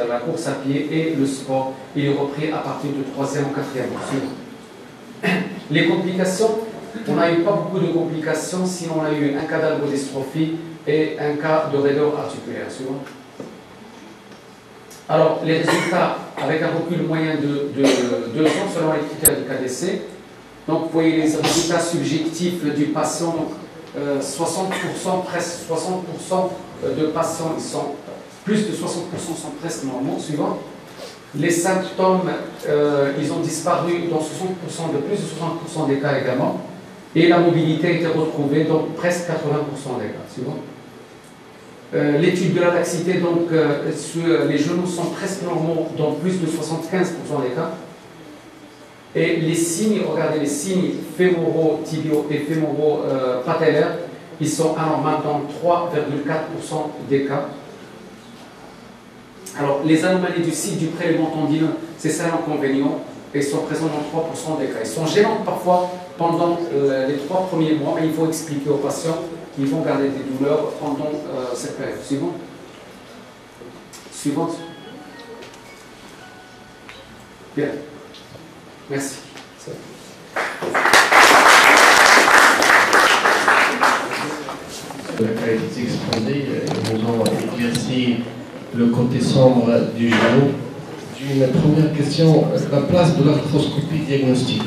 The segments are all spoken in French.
la course à pied et le sport, il est repris à partir du 3e ou 4e mois. Les complications, on n'a eu pas beaucoup de complications, sinon on a eu un cas d'algodystrophie et un cas de raideur articulaire. Alors, les résultats, avec un recul moyen de 2 ans selon les critères du KDC, donc vous voyez les résultats subjectifs du patient, donc 60%, presque 60% de patients, plus de 60% sont presque normaux, suivant. Les symptômes, ils ont disparu dans 60% de plus de 60% des cas également. Et la mobilité a été retrouvée dans presque 80% des cas, suivant. L'étude de la laxité, donc les genoux sont presque normaux dans plus de 75% des cas. Et les signes, regardez les signes fémoraux, tibiaux et fémoraux patellaires, ils sont anormaux dans 3,4% des cas. Alors, les anomalies du site du prélèvement tendineux, c'est ça l'inconvénient, et ils sont présents dans 3% des cas. Ils sont gênants parfois pendant les 3 premiers mois, mais il faut expliquer aux patients qu'ils vont garder des douleurs pendant cette période. Suivante. Suivante. Bien. Merci. La qualité expandée, nous avons éclairci le côté sombre du genou. Une première question, la place de l'arthroscopie diagnostique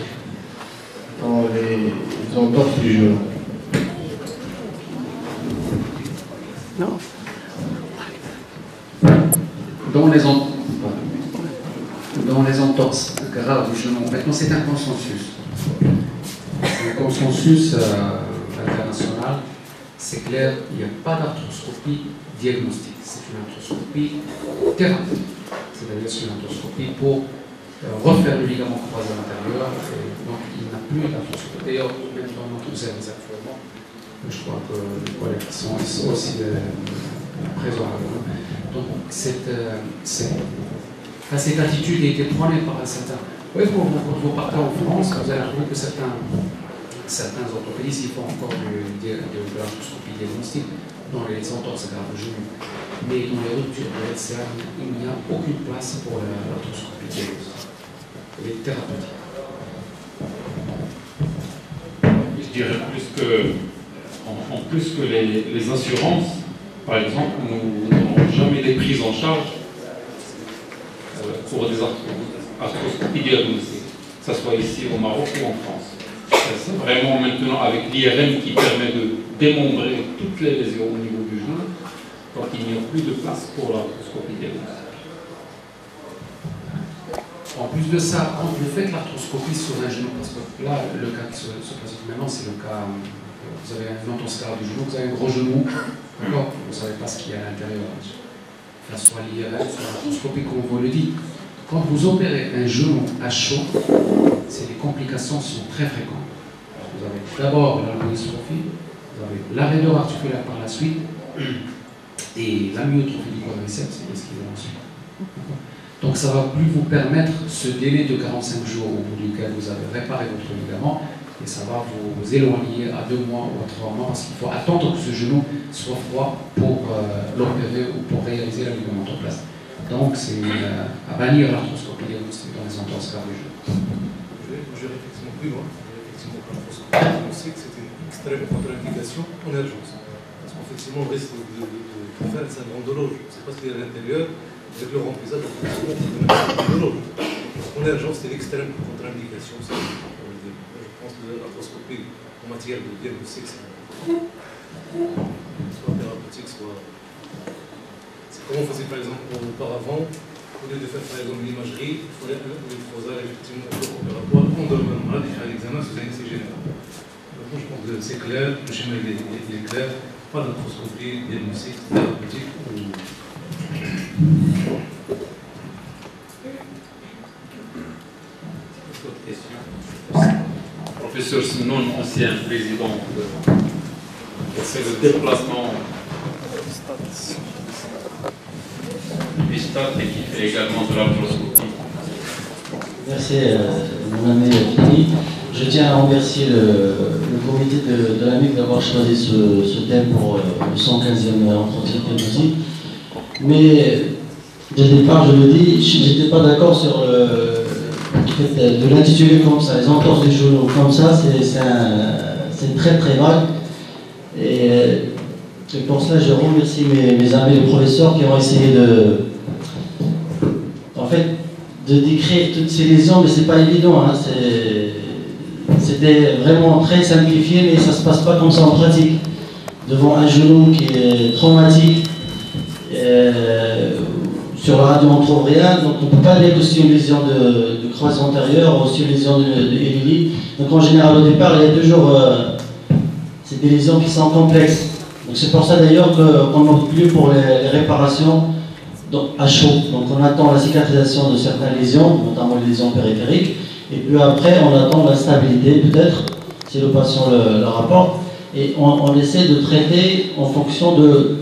dans les entorses du genou. Non. Dans les entorses graves du genou, maintenant c'est un consensus. Un consensus international, c'est clair, il n'y a pas d'arthroscopie diagnostique. C'est une arthroscopie thérapeutique. C'est-à-dire c'est une arthroscopie pour refaire le ligament croisé à l'intérieur. Donc il n'a plus d'arthroscopie. D'ailleurs, même dans notre service actuellement, je crois que les collègues sont aussi présents. Donc cette attitude a été prônée par un certain. Oui, quand vous partez en France, vous allez trouver que certains orthopédistes ils font encore de l'arthroscopie diagnostique dans les entorses graves du genou. Mais dans les ruptures de LCA, il n'y a aucune place pour l'arthroscopie diagnostique. Elle est thérapeutique. Je dirais en plus que les assurances, par exemple, nous n'aurons jamais des prises en charge pour des arthroscopies diagnostiques, que ce soit ici au Maroc ou en France. C'est vraiment maintenant avec l'IRM qui permet de démembrer toutes les lésions au niveau du genou, donc il n'y a plus de place pour l'arthroscopie diagnostique. En plus de ça, quand vous faites l'arthroscopie sur un genou, parce que là, le cas qui se passe maintenant, c'est le cas, vous avez une entorse grave du genou, vous avez un gros genou, d'accord, vous ne savez pas ce qu'il y a à l'intérieur, soit l'IRM, soit l'arthroscopie, comme vous le dites. Quand vous opérez un genou à chaud, les complications sont très fréquentes. Vous avez d'abord l'algodystrophie, vous avez la raideur articulaire par la suite, et la myotrophie du quadriceps, c'est ce qui va ensuite. Donc ça va plus vous permettre ce délai de 45 jours au bout duquel vous avez réparé votre ligament, et ça va vous éloigner à 2 mois ou à 3 mois, parce qu'il faut attendre que ce genou soit froid pour l'opérer ou pour réaliser la ligamentoplastie. Donc c'est à bannir l'arthroscopie diagnostique dans les entorses graves du genou. Je vais effectivement plus loin. Effectivement, l'arthroscopie diagnostique, c'est une extrême contre-indication en urgence. Parce qu'effectivement, on risque de faire un syndrome de loge. On ne sait pas ce qu'il y a à l'intérieur, avec le remplissage, donc effectivement, on a un syndrome de loge. En urgence, c'est l'extrême contre-indication. Je pense que l'arthroscopie en matière de diagnostic, soit thérapeutique, soit. C'est comme on faisait par exemple auparavant. Au lieu de faire par exemple l'imagerie, il fallait le frosage effectivement opératoire en dehors malade et faire l'examen sous anesthésie générale. Donc je pense que c'est clair, le schéma il est clair, pas d'arthroscopie diagnostique, thérapeutique ou. Autre question. Professeur Senoun, ancien président c'est le déplacement du stade et qui fait également de l'arthroscopie. Merci, mon ami Fini. Je tiens à remercier le comité de l'AMIC d'avoir choisi ce thème pour le 115e entretien précis. Mais Dès le départ, je le dis, je n'étais pas d'accord sur le fait de l'intituler comme ça, les entorses du genou comme ça, c'est très très vague. Et pour cela, je remercie mes amis les professeurs qui ont essayé de décrire toutes ces lésions, mais c'est pas évident. Hein, c'était vraiment très simplifié, mais ça ne se passe pas comme ça en pratique. Devant un genou qui est traumatique, sur la radio on ne trouve rien, donc on ne peut pas aller aussi une lésion de croisée antérieure ou aussi une lésion de Elili. Donc en général au départ, il y a toujours c'est des lésions qui sont complexes. Donc c'est pour ça d'ailleurs qu'on n'opte plus pour les réparations à chaud. Donc on attend la cicatrisation de certaines lésions, notamment les lésions périphériques, et puis après on attend la stabilité peut-être, si le patient le rapporte, et on essaie de traiter en fonction de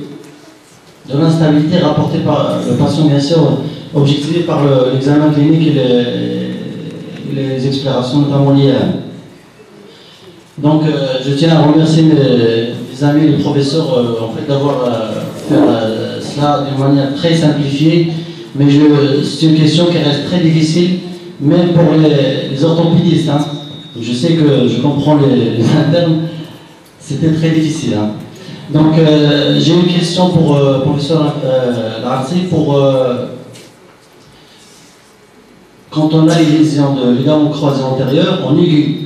l'instabilité rapportée par le patient, bien sûr, objectivée par l'examen clinique et les explorations, notamment l'IRM. Donc je tiens à remercier mes amis, les professeurs, en fait, d'avoir fait cela d'une manière très simplifiée, mais c'est une question qui reste très difficile, même pour les orthopédistes. Hein. Je sais que je comprends les internes, c'était très difficile. Hein. Donc j'ai une question pour le professeur Laracé, quand on a les lésions de ligament croisé antérieur en aigu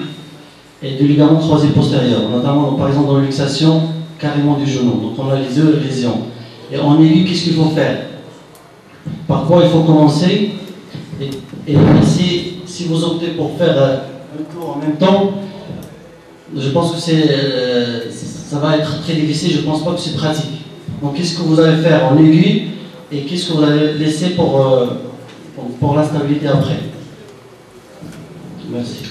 et de ligament croisé postérieur, notamment par exemple dans la luxation carrément du genou, donc on a les deux lésions. Et en aigu, qu'est-ce qu'il faut faire? Par quoi il faut commencer? Et si vous optez pour faire un tour en même temps, je pense que ça va être très difficile, je ne pense pas que c'est pratique. Donc qu'est-ce que vous allez faire en aigu et qu'est-ce que vous allez laisser pour la stabilité après? Merci.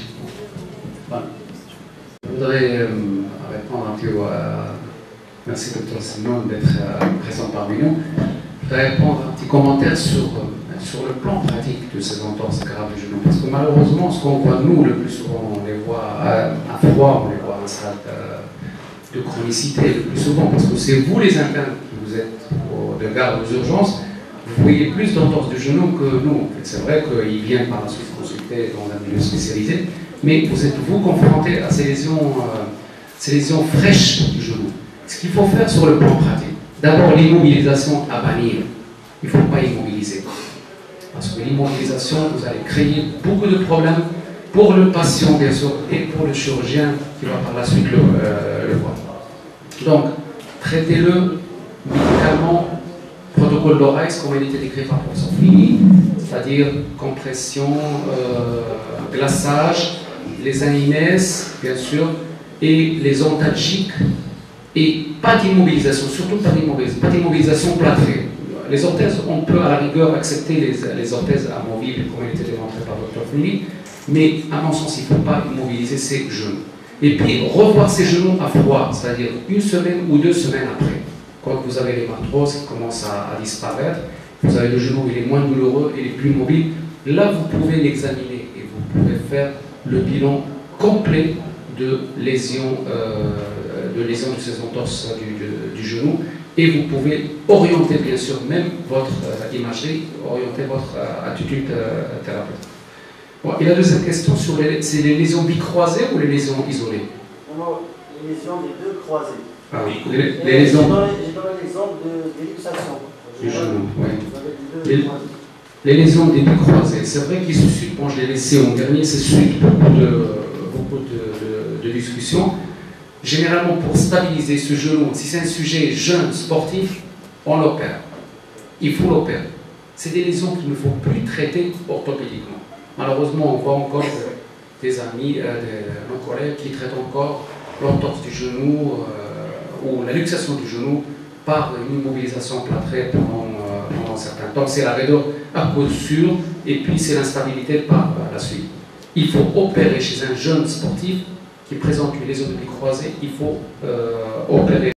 Je voudrais répondre un peu merci Dr Simon d'être présent parmi nous. Je voudrais répondre un petit commentaire sur le plan pratique de ces entorses graves du genou. Parce que malheureusement, ce qu'on voit nous le plus souvent, on les voit à froid, on les voit en stade de chronicité le plus souvent, parce que c'est vous les internes qui vous êtes de garde aux urgences, vous voyez plus d'entorses du genou que nous. C'est vrai qu'ils viennent par la suite consulter dans un milieu spécialisé, mais vous êtes vous confrontés à ces lésions fraîches du genou. Ce qu'il faut faire sur le plan pratique, d'abord l'immobilisation à bannir. Il ne faut pas immobiliser. Parce que l'immobilisation, vous allez créer beaucoup de problèmes pour le patient, bien sûr, et pour le chirurgien qui va par la suite le voir. Donc, traitez-le médicalement, protocole d'Oreis, comme il était décrit par le professeur Fini, c'est-à-dire compression, glaçage, les aminès, bien sûr, et les antalgiques, et pas d'immobilisation, surtout pas d'immobilisation plâtrée. Les orthèses, on peut à la rigueur accepter les orthèses amovibles, comme il était démontré par le Dr Fini, mais à mon sens, il ne faut pas immobiliser ses genoux. Et puis, revoir ses genoux à froid, c'est-à-dire 1 semaine ou 2 semaines après. Quand vous avez l'hématose qui commence à disparaître, vous avez le genou, il est moins douloureux, il est plus mobile, là, vous pouvez l'examiner et vous pouvez faire le bilan complet de lésions de ces entorses du genou. Et vous pouvez orienter, bien sûr, même votre imagerie, orienter votre attitude thérapeute. Bon, et la deuxième question, c'est les lésions bicroisées ou les lésions isolées? Non, les lésions des deux croisées. Ah oui, les lésions... J'ai donné l'exemple de luxation. Du genou, oui. Les lésions des deux croisées, c'est vrai qu'ils suscitent, bon, je l'ai laissé en dernier, c'est suscite beaucoup de discussions. Généralement, pour stabiliser ce genou, si c'est un sujet jeune, sportif, on l'opère. Il faut l'opérer. C'est des lésions qu'il ne faut plus traiter orthopédiquement. Malheureusement, on voit encore des amis, nos collègues qui traitent encore l'entorse du genou ou la luxation du genou par une immobilisation plâtrée pendant certains temps. C'est la raideur à coup sûr et puis c'est l'instabilité par la suite. Il faut opérer chez un jeune sportif qui présente une lésion de bicroisée, il faut opérer